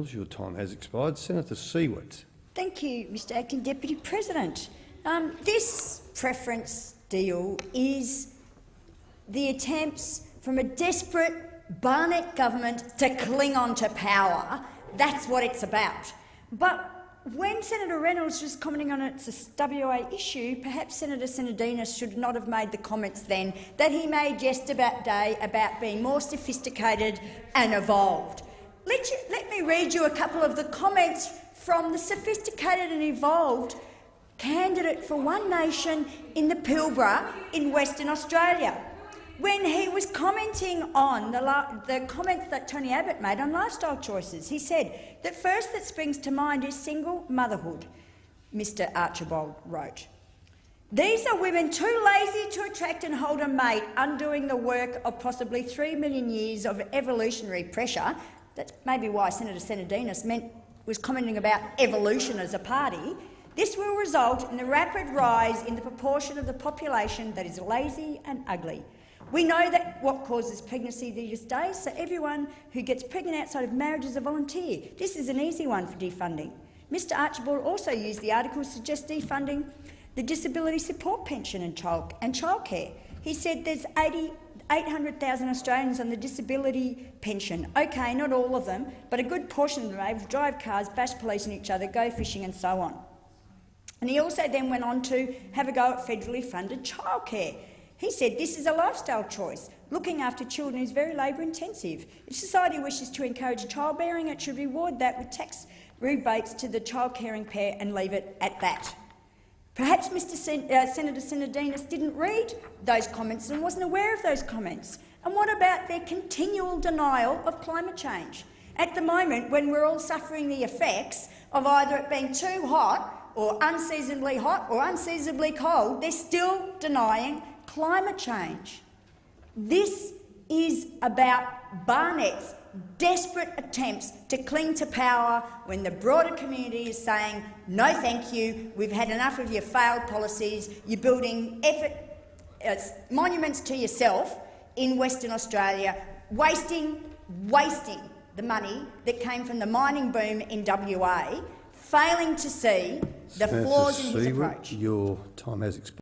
Reynolds. Your time has expired. Senator Siewert. Thank you, Mr Acting Deputy President. This preference deal is the attempts from a desperate Barnett government to cling on to power. That's what it's about. But when Senator Reynolds was commenting on it's a WA issue, perhaps Senator Sinodinos should not have made the comments then that he made yesterday about being more sophisticated and evolved. Let me read you a couple of the comments from the sophisticated and evolved candidate for One Nation in the Pilbara in Western Australia, when he was commenting on the comments that Tony Abbott made on lifestyle choices. He said, "The first that springs to mind is single motherhood," Mr Archibald wrote. "These are women too lazy to attract and hold a mate, undoing the work of possibly 3 million years of evolutionary pressure." That's maybe why Senator Sinodinos was commenting about evolution as a party. "This will result in the rapid rise in the proportion of the population that is lazy and ugly. We know that what causes pregnancy these days, so everyone who gets pregnant outside of marriage is a volunteer. This is an easy one for defunding." Mr Archibald also used the article to suggest defunding the disability support pension and childcare. He said there's 800,000 Australians on the disability pension. OK, not all of them, but a good portion of them are able to drive cars, bash police on each other, go fishing and so on. And he also then went on to have a go at federally funded childcare. He said this is a lifestyle choice. Looking after children is very labour-intensive. If society wishes to encourage childbearing, it should reward that with tax rebates to the child-caring pair and leave it at that. Perhaps Senator Sinodinos didn't read those comments and wasn't aware of those comments. And what about their continual denial of climate change? At the moment, when we're all suffering the effects of either it being too hot or unseasonably cold, they're still denying climate change. This is about Barnett's desperate attempts to cling to power when the broader community is saying, no thank you, we've had enough of your failed policies, you're building monuments to yourself in Western Australia, wasting the money that came from the mining boom in WA, failing to see the flaws in his approach. Your time has expired.